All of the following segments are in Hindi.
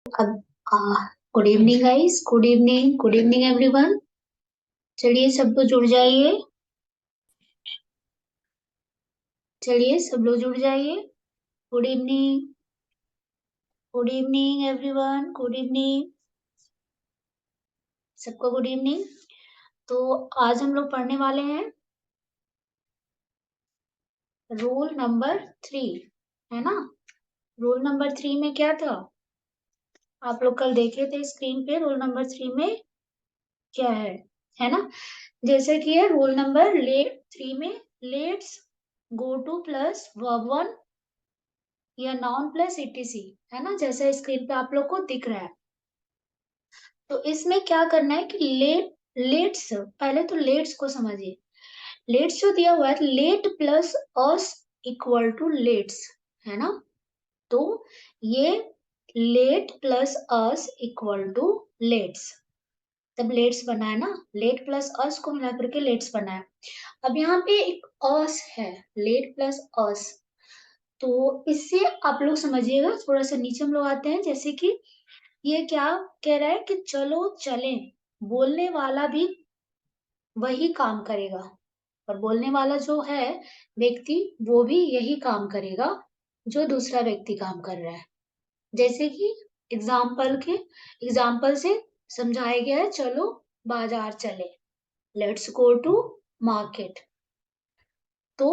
Good evening guys, good evening everyone. चलिए सब लोग जुड़ जाइए। चलिए सब लोग जुड़ जाइए। Good evening, good evening everyone, good evening. सबको गुड इवनिंग। तो आज हम लोग पढ़ने वाले हैं रूल नंबर 3, है ना। रूल नंबर 3 में क्या था, आप लोग कल देखे थे स्क्रीन पे। रूल नंबर 3 में क्या है ना। जैसे कि है रूल नंबर 3 में, let's go two plus verb one या नाउन प्लस ईटीसी, है ना, जैसा स्क्रीन पे आप लोग को दिख रहा है। तो इसमें क्या करना है कि लेट्स, पहले तो लेट्स को समझिए। लेट्स जो दिया हुआ है, let plus us equal to let's, है ना। तो ये let plus us equal to let's, तब लेट्स बना है ना। लेट प्लस अस को मिला करके लेट्स बना है। अब यहाँ पे एक अस है, लेट प्लस अस। तो इससे आप लोग समझिएगा, थोड़ा सा नीचे हम लोग आते हैं। जैसे कि ये क्या कह रहा है कि चलो चलें, बोलने वाला भी वही काम करेगा, और बोलने वाला जो है व्यक्ति, वो भी यही काम करेगा जो दूसरा व्यक्ति काम कर रहा है। जैसे कि एग्जाम्पल से समझाया गया है, चलो बाजार चले, लेट्स गो टू मार्केट। तो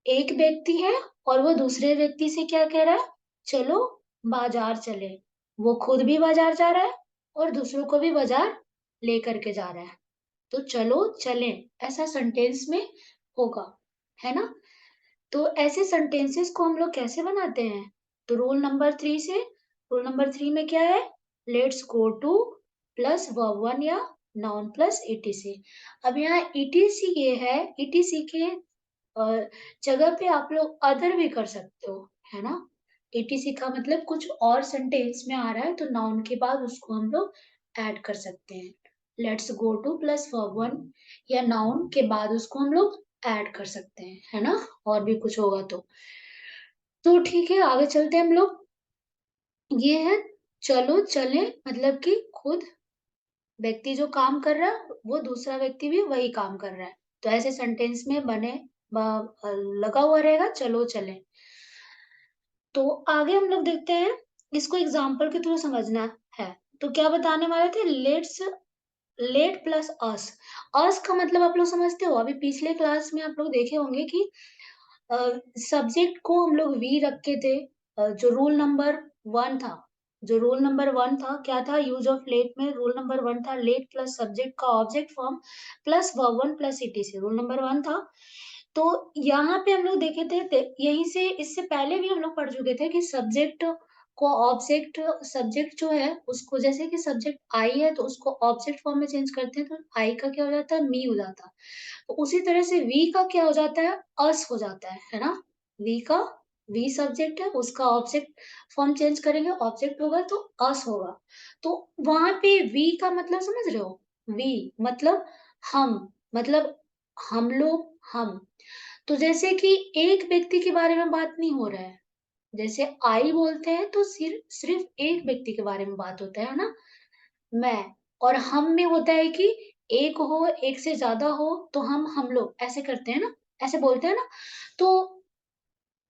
एक व्यक्ति है और वो दूसरे व्यक्ति से क्या कह रहा है, चलो बाजार चले। वो खुद भी बाजार जा रहा है और दूसरों को भी बाजार लेकर के जा रहा है। तो चलो चलें, ऐसा सेंटेंस में होगा, है ना। तो ऐसे सेंटेंसेस को हम लोग कैसे बनाते हैं, तो रूल नंबर 3 से। रूल नंबर 3 में क्या है, let's go two plus verb one या नाउन प्लस ईटीसी। अब यहाँ ईटीसी ये है, ईटीसी के जगह पे आप लोग अदर भी कर सकते हो, है ना। ईटीसी का मतलब कुछ और सेंटेंस में आ रहा है, तो नाउन के बाद उसको हम लोग ऐड कर सकते हैं। Let's go two plus verb one या नाउन के बाद उसको हम लोग ऐड कर सकते हैं, है ना। और भी कुछ होगा तो ठीक है, आगे चलते हैं हम लोग। ये है चलो चले, मतलब कि खुद व्यक्ति जो काम कर रहा है वो दूसरा व्यक्ति भी वही काम कर रहा है। तो ऐसे सेंटेंस में लगा हुआ रहेगा चलो चले। तो आगे हम लोग देखते हैं, इसको एग्जाम्पल के थ्रू समझना है। तो क्या बताने वाले थे, लेट प्लस अस। अस का मतलब आप लोग समझते हो, अभी पिछले क्लास में आप लोग देखे होंगे कि सब्जेक्ट को हम लोग वी रखे थे। जो रूल नंबर 1 था, जो रूल नंबर 1 था क्या था, यूज ऑफ लेट में रूल नंबर 1 था, लेट प्लस सब्जेक्ट का object form plus verb one plus etc, rule number 1 था। तो यहाँ पे हम लोग देखे थे, यहीं से इससे पहले भी हम लोग पढ़ चुके थे कि सब्जेक्ट को ऑब्जेक्ट, सब्जेक्ट जो है उसको, जैसे कि सब्जेक्ट आई है तो उसको ऑब्जेक्ट फॉर्म में चेंज करते हैं, तो आई का क्या हो जाता है, मी हो जाता है। तो उसी तरह से वी का क्या हो जाता है, अस हो जाता है ना। वी का, वी सब्जेक्ट है, उसका ऑब्जेक्ट फॉर्म चेंज करेंगे, ऑब्जेक्ट होगा तो अस होगा। तो वहां पे वी का मतलब समझ रहे हो, वी मतलब हम, मतलब हम लोग, हम। तो जैसे कि एक व्यक्ति के बारे में बात नहीं हो रहा है, जैसे आई बोलते हैं तो सिर्फ सिर्फ एक व्यक्ति के बारे में बात होता है ना, मैं। और हम में होता है कि एक हो, एक से ज्यादा हो, तो हम लोग ऐसे करते हैं ना, ऐसे बोलते हैं ना। तो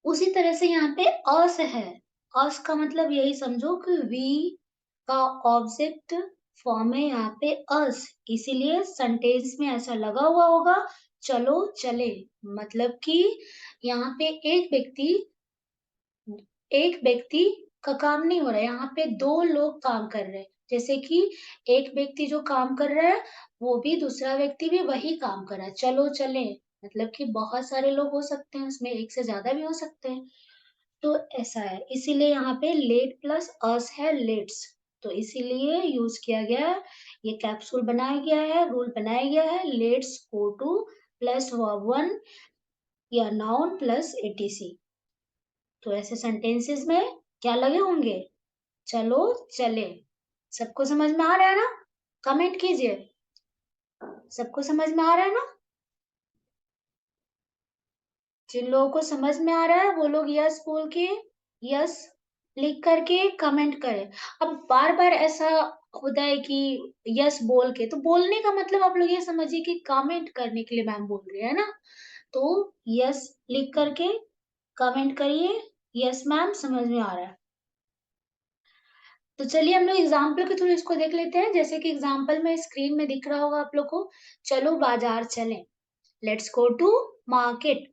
उसी तरह से यहाँ पे अस है। अस का मतलब यही समझो कि वी का ऑब्जेक्ट फॉर्म है यहाँ पे अस, इसीलिए सेंटेंस में ऐसा लगा हुआ होगा चलो चले। मतलब कि यहाँ पे एक व्यक्ति का काम नहीं हो रहा है, यहाँ पे दो लोग काम कर रहे हैं। जैसे कि एक व्यक्ति जो काम कर रहा है, वो भी दूसरा व्यक्ति भी वही काम कर रहा है, चलो चले। मतलब कि बहुत सारे लोग हो सकते हैं, उसमें एक से ज्यादा भी हो सकते हैं। तो ऐसा है, इसीलिए यहाँ पे लेट प्लस अस है, लेट्स। तो इसीलिए यूज किया गया है, ये कैप्सूल बनाया गया है, रूल बनाया गया है, let's go two plus verb one या नाउन प्लस एटीसी। तो ऐसे सेंटेंसेस में क्या लगे होंगे, चलो चले। सबको समझ में आ रहा है ना, कमेंट कीजिए। सबको समझ में आ रहा है ना, जिन लोगों को समझ में आ रहा है वो लोग यस बोल के, यस लिख करके कमेंट करें। अब बार-बार ऐसा होता है कि यस बोल के, तो बोलने का मतलब आप लोग ये समझिए कि कमेंट करने के लिए मैम बोल रही है ना? तो यस लिख करके कमेंट करिए, यस मैम समझ में आ रहा है। तो चलिए हम लोग एग्ज़ाम्पल के थ्रू इसको देख लेते हैं। जैसे कि एग्ज़ाम्पल में स्क्रीन में दिख रहा होगा आप लोग को, चलो बाज़ार चलें, लेट्स गो टू मार्केट।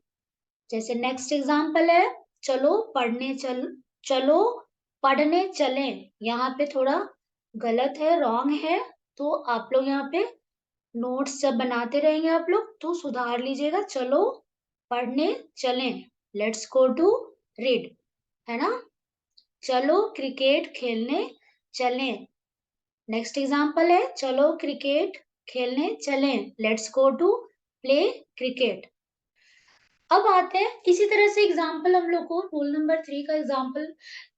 जैसे नेक्स्ट एग्ज़ाम्पल है, चलो पढ़ने चलो पढ़ने चलें। यहाँ पे थोड़ा गलत है, रॉन्ग है, तो आप लोग यहाँ पे नोट्स जब बनाते रहेंगे आप लोग, तो सुधार लीजिएगा। चलो पढ़ने चलें, लेट्स गो टू रीड, है ना? चलो क्रिकेट खेलने चलें। नेक्स्ट एग्जांपल है, चलो क्रिकेट खेलने चलें, let's go to play cricket. अब आते हैं इसी तरह से एग्जाम्पल हम लोग को रूल नंबर 3 का एग्जाम्पल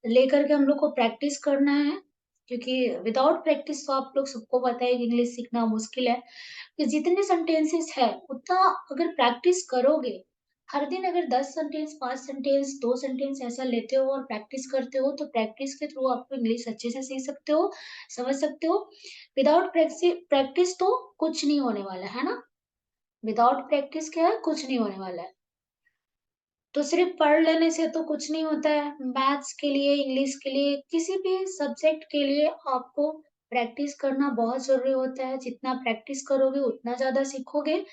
लेकर के हम लोग को प्रैक्टिस करना है, क्योंकि विदाउट प्रैक्टिस तो आप लोग सबको पता है कि इंग्लिश सीखना मुश्किल है। कि जितने सेंटेंसेस है उतना अगर प्रैक्टिस करोगे, हर दिन अगर 10 सेंटेंस, 5 सेंटेंस, 2 सेंटेंस ऐसा लेते हो और प्रैक्टिस करते हो, तो प्रैक्टिस के थ्रू आप इंग्लिश अच्छे से सीख सकते हो, समझ सकते हो। विदाउट प्रैक्टिस तो कुछ नहीं होने वाला है ना? विदाउट प्रैक्टिस क्या है, कुछ नहीं होने वाला है। तो सिर्फ पढ़ लेने से तो कुछ नहीं होता है। मैथ्स के लिए, इंग्लिश के लिए, किसी भी सब्जेक्ट के लिए आपको प्रैक्टिस करना बहुत ज़रूरी होता है। जितना प्रैक्टिस करोगे उतना ज़्यादा सीखोगे,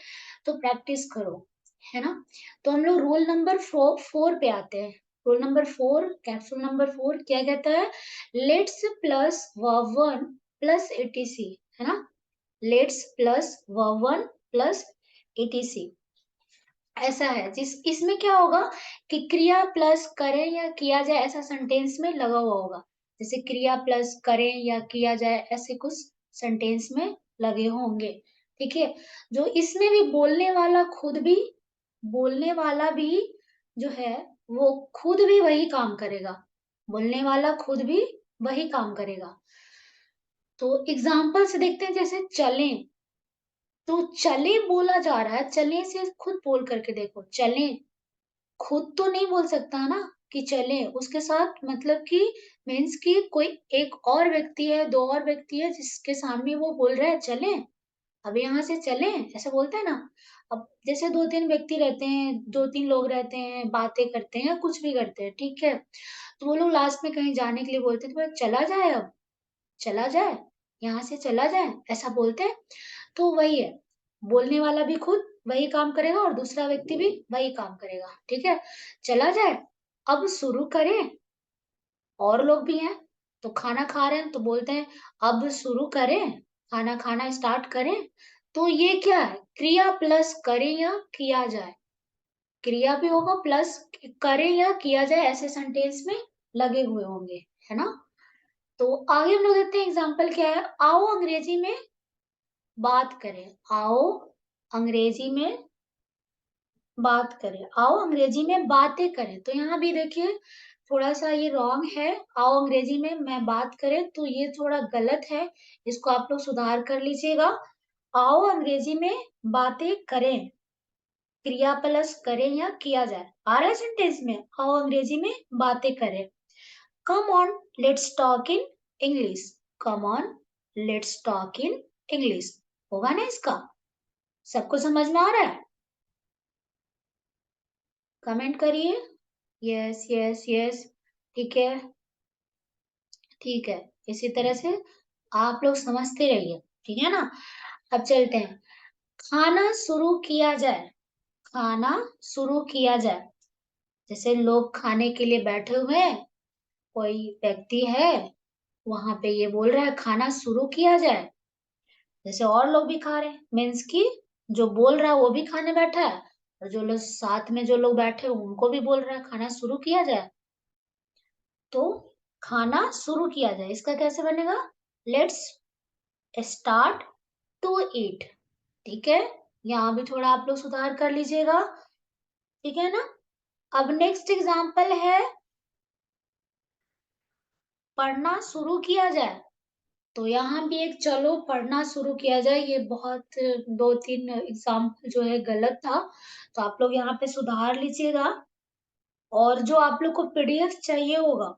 तो प्रैक्टिस करो, है ना? तो हम लोग रूल नंबर 4 पे आते हैं। रूल नंबर 4, कैप्सूल नंबर 4 क्या कहता है? Let's plus verb 1 plus ETC, है ना? Let's plus verb 1 plus ETC. ऐसा है जिस इसमें क्या होगा कि क्रिया प्लस करें या किया जाए ऐसा सेंटेंस में लगा हुआ होगा। जैसे क्रिया प्लस करें या किया जाए ऐसे कुछ सेंटेंस में लगे होंगे। ठीक है? जो इसमें भी बोलने वाला भी जो है वो खुद भी वही काम करेगा। बोलने वाला खुद भी वही काम करेगा। तो एग्जाम्पल से देखते हैं, जैसे चलें, तो चलें बोला जा रहा है, चलें से खुद बोल करके देखो, चलें। खुद तो नहीं बोल सकता है ना कि चलें, उसके साथ मतलब कि मीन्स कि कोई एक और व्यक्ति है, 2 और व्यक्ति है जिसके सामने वो बोल रहा है चलें, अब यहाँ से चलें, ऐसा बोलते हैं ना। अब जैसे 2-3 व्यक्ति रहते हैं, 2-3 लोग रहते हैं, बातें करते हैं या कुछ भी करते हैं, ठीक है? तो वो लोग लास्ट में कहीं जाने के लिए बोलते हैं, तो बोले चला जाए अब, चला जाए, यहाँ से चला जाए, ऐसा बोलते हैं। तो वही है, बोलने वाला भी खुद वही काम करेगा और दूसरा व्यक्ति भी वही काम करेगा, ठीक है? चला जाए, अब शुरू करें, और लोग भी हैं, तो खाना खा रहे हैं तो बोलते हैं अब शुरू करें, खाना खाना स्टार्ट करें। तो ये क्या है? क्रिया प्लस करें या किया जाए, क्रिया भी होगा प्लस करें या किया जाए ऐसे सेंटेंस में लगे हुए होंगे, है ना? तो आगे हम लोग देखते हैं एग्जाम्पल क्या है। आओ अंग्रेजी में बात करें, आओ अंग्रेजी में बात करें, आओ अंग्रेजी में बातें करें। तो यहाँ भी देखिए थोड़ा-सा ये रॉन्ग है, आओ अंग्रेजी में मैं बात करें, तो ये थोड़ा गलत है, इसको आप लोग सुधार कर लीजिएगा। आओ अंग्रेजी में बातें करें, क्रिया प्लस करें या किया जाए। आ रहा है सेंटेंस में, आओ अंग्रेजी में बातें करें। Come on let's talk in English, come on let's talk in English. होगा ना इसका? सबको समझ में आ रहा है? कमेंट करिए। Yes, yes, yes. ठीक है, ठीक है। इसी तरह से आप लोग समझते रहिए, ठीक है ना? अब चलते हैं। खाना शुरू किया जाए, खाना शुरू किया जाए। जैसे लोग खाने के लिए बैठे हुए हैं, कोई व्यक्ति है, वहाँ पे ये बोल रहा है खाना शुरू किया जाए। जैसे और लोग भी खा रहे हैं, मीन्स कि जो बोल रहा है वो भी खाने बैठा है और जो लोग साथ में जो लोग बैठे हैं उनको भी बोल रहा है खाना शुरू किया जाए। तो खाना शुरू किया जाए, इसका कैसे बनेगा? Let's start to eat. ठीक है? यहाँ भी थोड़ा आप लोग सुधार कर लीजिएगा, ठीक है ना? अब नेक्स्ट एग्जांपल है, पढ़ना शुरू किया जाए। तो यहाँ भी एक चलो पढ़ना शुरू किया जाए, ये बहुत 2-3 एग्जाम्पल जो है गलत था, तो आप लोग यहाँ पे सुधार लीजिएगा। और जो आप लोग को पीडीएफ चाहिए होगा,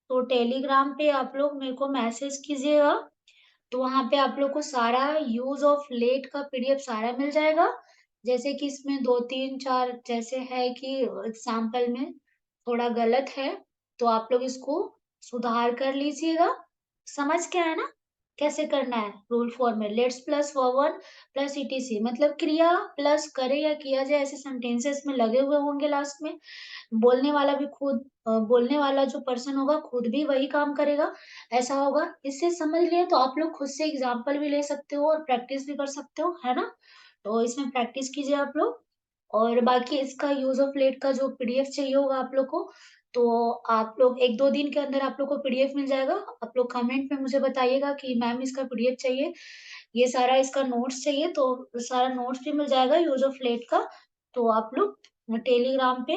तो टेलीग्राम पे आप लोग मेरे को मैसेज कीजिएगा, तो वहाँ पे आप लोग को सारा यूज़ ऑफ लेट का पीडीएफ सारा मिल जाएगा। जैसे कि इसमें 2, 3, 4 जैसे है कि एग्ज़ाम्पल में थोड़ा गलत है, तो आप लोग इसको सुधार कर लीजिएगा। समझ के आया ना? कैसे करना है रूल फॉर्म में let's plus verb plus etc मतलब क्रिया प्लस करे या किया जाए ऐसे सेंटेंसेस में लगे हुए होंगे लास्ट में। बोलने वाला भी खुद बोलने वाला जो पर्सन होगा खुद भी वही काम करेगा, ऐसा होगा। इससे समझ लिए तो आप लोग खुद से एग्ज़ाम्पल भी ले सकते हो और प्रैक्टिस भी कर सकते हो, है ना? तो इसमें प्रैक्टिस कीजिए आप लोग और बाकी इसका यूज़ ऑफ लेट का जो पीडीएफ चाहिए होगा आप लोग को, तो आप लोग 1-2 दिन के अंदर आप लोग को पीडीएफ मिल जाएगा। आप लोग कमेंट में मुझे बताइएगा कि मैम इसका पीडीएफ चाहिए, ये सारा इसका नोट्स चाहिए, तो सारा नोट्स भी मिल जाएगा यूज़ ऑफ लेट का। तो आप लोग टेलीग्राम पे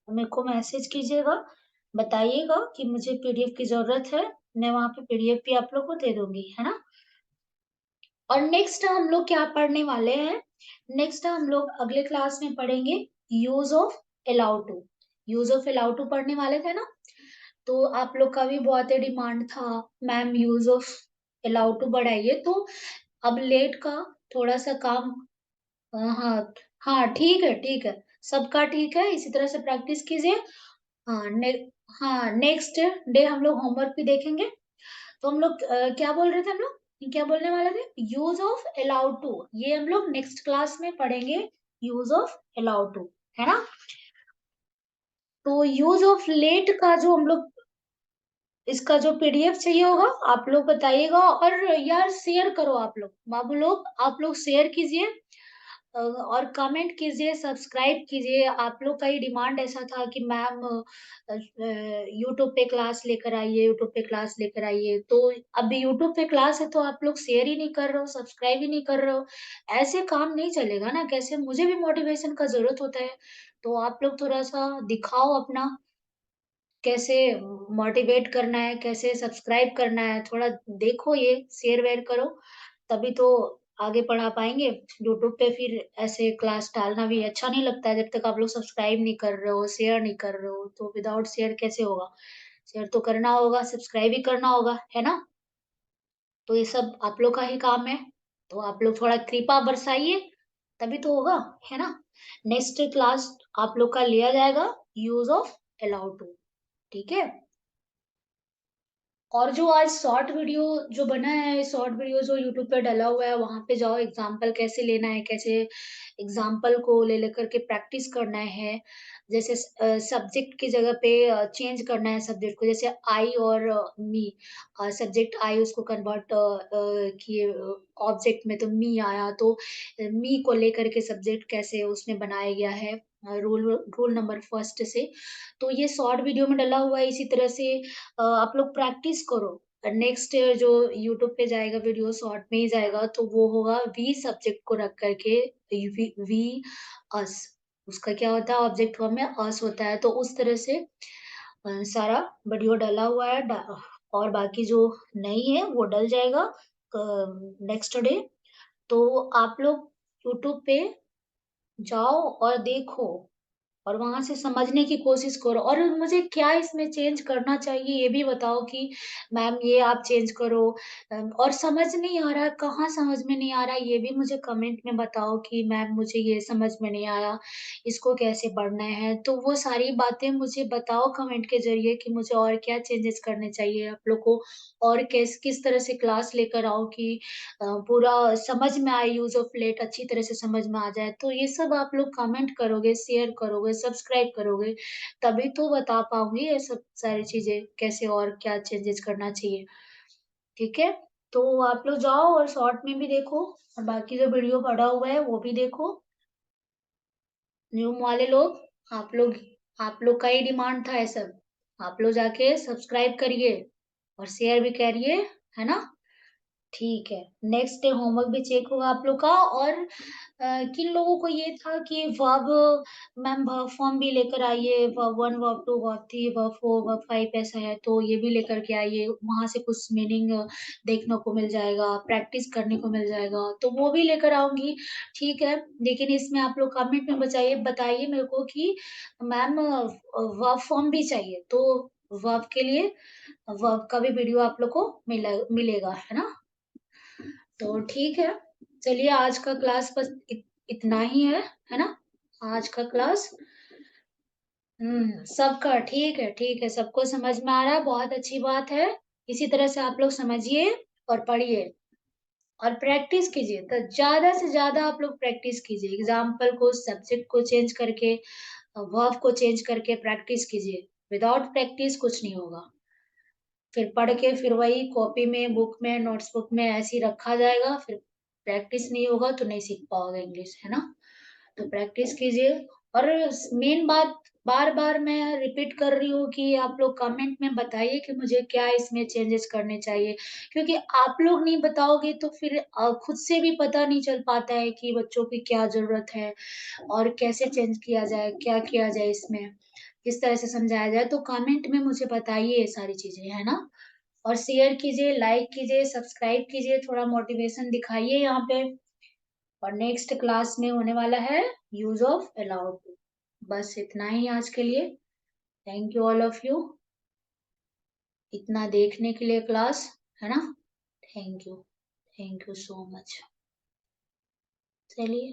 मेरे को मैसेज कीजिएगा, बताइएगा कि मुझे पीडीएफ की ज़रूरत है, मैं वहाँ पे पीडीएफ भी आप लोग को दे दूँगी, है ना? और नेक्स्ट हम लोग क्या पढ़ने वाले हैं? नेक्स्ट हम लोग अगले क्लास में पढ़ेंगे use of allow to. Use of allow to पढ़ने वाले थे ना? तो आप लोग का भी बहुत ही डिमांड था, ma'am use of allow to बढ़ाइए, तो अब लेट का थोड़ा-सा काम हाँ, हाँ, ठीक है, सबका ठीक है, इसी तरह से प्रैक्टिस कीजिए। हाँ, नेक्स्ट डे हम लोग होमवर्क भी देखेंगे। तो हम लोग क्या बोल रहे थे हम लोग? क्या बोलने वाले थे? यूज़ ऑफ अलाउड टू ये हम लोग नेक्स्ट क्लास में पढ़ेंगे, यूज़ ऑफ अलाउड टू, है ना? तो यूज़ ऑफ लेट का जो हम लोग इसका जो पीडीएफ चाहिए होगा, आप लोग बताइएगा और यार शेयर करो आप लोग। बाबू लोग, आप लोग शेयर कीजिए और कमेंट कीजिए, सब्सक्राइब कीजिए। आप लोग का ही डिमांड ऐसा था कि मैम यूट्यूब पे क्लास लेकर आइए, यूट्यूब पे क्लास लेकर आइए। तो अभी यूट्यूब पे क्लास है तो आप लोग शेयर ही नहीं कर रहे हो, सब्सक्राइब ही नहीं कर रहे हो। ऐसे काम नहीं चलेगा ना, कैसे मुझे भी मोटिवेशन का ज़रूरत होता है। तो आप लोग थोड़ा-सा दिखाओ अपना कैसे मोटिवेट करना है, कैसे सब्सक्राइब करना है, थोड़ा देखो ये शेयर-वेयर करो, तभी तो आगे पढ़ा पाएँगे। यूट्यूब पे फिर ऐसे क्लास डालना भी अच्छा नहीं लगता है, जब तक आप लोग सब्सक्राइब नहीं कर रहे हो, शेयर नहीं कर रहे हो, तो विदाउट शेयर कैसे होगा? शेयर तो करना होगा, सब्सक्राइब भी करना होगा, है ना? तो ये सब आप लोग का ही काम है, तो आप लोग थोड़ा कृपा बरसाइए, तभी तो होगा, है ना? नेक्स्ट क्लास आप लोग का लिया जाएगा यूज़ ऑफ अलाउ टू, ठीक है? और जो आज शॉर्ट वीडियो जो बना है, शॉर्ट वीडियो जो यूट्यूब पे डला हुआ है, वहाँ पे जाओ एग्ज़ाम्पल कैसे लेना है, कैसे एग्ज़ाम्पल को ले लेकर के प्रैक्टिस करना है। जैसे सब्जेक्ट की जगह पे चेंज करना है सब्जेक्ट को, जैसे आई और मी सब्जेक्ट आई उसको कन्वर्ट किए ऑब्जेक्ट में तो मी आया, तो मी को लेकर के सब्जेक्ट कैसे उसमें बनाया गया है रूल रूल नंबर फर्स्ट से। तो ये शॉर्ट वीडियो में डला हुआ है, इसी तरह से आप लोग प्रैक्टिस करो। नेक्स्ट जो यूट्यूब पे जाएगा वीडियो शॉर्ट में ही जाएगा तो वो होगा वी सब्जेक्ट को रख करके वी अस उसका क्या होता है ऑब्जेक्ट फॉर्म में अस होता है तो उस तरह से सारा वीडियो डला हुआ है और बाकी जो नहीं है वो डल जाएगा नेक्स्ट डे तो आप लोग यूट्यूब पे जाओ और देखो और वहाँ से समझने की कोशिश करो और मुझे क्या इसमें चेंज करना चाहिए ये भी बताओ कि मैम ये आप चेंज करो और समझ नहीं आ रहा है, कहाँ समझ में नहीं आ रहा है, ये भी मुझे कमेंट में बताओ कि मैम मुझे ये समझ में नहीं आया, इसको कैसे पढ़ना है। तो वो सारी बातें मुझे बताओ कमेंट के ज़रिए कि मुझे और क्या चेंजेस करने चाहिए आप लोग को और किस तरह से क्लास लेकर आओ कि पूरा समझ में आए यूज़ ऑफ लेट अच्छी तरह से समझ में आ जाए। तो ये सब आप लोग कमेंट करोगे, शेयर करोगे, सब्सक्राइब करोगे, तभी तो बता पाऊँगी ये सब सारी चीज़ें कैसे और क्या चेंजेज़ करना चाहिए, ठीक है? तो आप लोग जाओ और शॉर्ट में भी देखो और बाकी जो वीडियो पड़ा हुआ है वो भी देखो। न्यू वाले लोग, आप लोग का ही डिमांड था ये सब। आप लोग जाके सब्सक्राइब करिए और शेयर भी करिए, है ना? ठीक है, नेक्स्ट डे होमवर्क भी चेक होगा आप लोग का और किन लोगों को ये था कि वर्ब मैम वर्ब फॉर्म भी लेकर आइए, verb 1, verb 2, verb 3, verb 4, verb 5 ऐसा है, तो ये भी लेकर के आइए, वहाँ से कुछ मीनिंग देखने को मिल जाएगा, प्रैक्टिस करने को मिल जाएगा, तो वो भी लेकर आऊँगी, ठीक है। लेकिन इसमें आप लोग कमेंट में बताइए मेरे को कि मैम वर्ब फॉर्म भी चाहिए, तो वर्ब के लिए वर्ब का भी वीडियो आप लोग को मिलेगा, है ना? तो ठीक है, चलिए आज का क्लास बस इतना ही है ना? आज का क्लास सबका ठीक है, सबको समझ में आ रहा है, बहुत अच्छी बात है। इसी तरह से आप लोग समझिए और पढ़िए और प्रैक्टिस कीजिए। तो ज़्यादा से ज़्यादा आप लोग प्रैक्टिस कीजिए। एग्ज़ाम्पल को, सब्जेक्ट को चेंज करके, वर्ब को चेंज करके प्रैक्टिस कीजिए। विदाउट प्रैक्टिस कुछ नहीं होगा। फिर पढ़ के फिर वही कॉपी में, बुक में, नोट्स बुक में ऐसे ही रखा जाएगा, फिर प्रैक्टिस नहीं होगा तो नहीं सीख पाओगे इंग्लिश, है ना? तो प्रैक्टिस कीजिए और मेन बात बार-बार मैं रिपीट कर रही हूँ कि आप लोग कमेंट में बताइए कि मुझे क्या इसमें चेंजेस करने चाहिए। क्योंकि आप लोग नहीं बताओगे तो फिर खुद से भी पता नहीं चल पाता है कि बच्चों की क्या ज़रूरत है और कैसे चेंज किया जाए, क्या किया जाए इसमें, किस तरह से समझाया जाए। तो कमेंट में मुझे बताइए ये सारी चीज़ें, है ना? और शेयर कीजिए, लाइक कीजिए, सब्सक्राइब कीजिए, थोड़ा मोटिवेशन दिखाइए यहाँ पे। और नेक्स्ट क्लास में होने वाला है यूज ऑफ अलाउड टू। बस इतना ही आज के लिए। Thank you all of you, इतना देखने के लिए क्लास, है ना? Thank you so much. चलिए।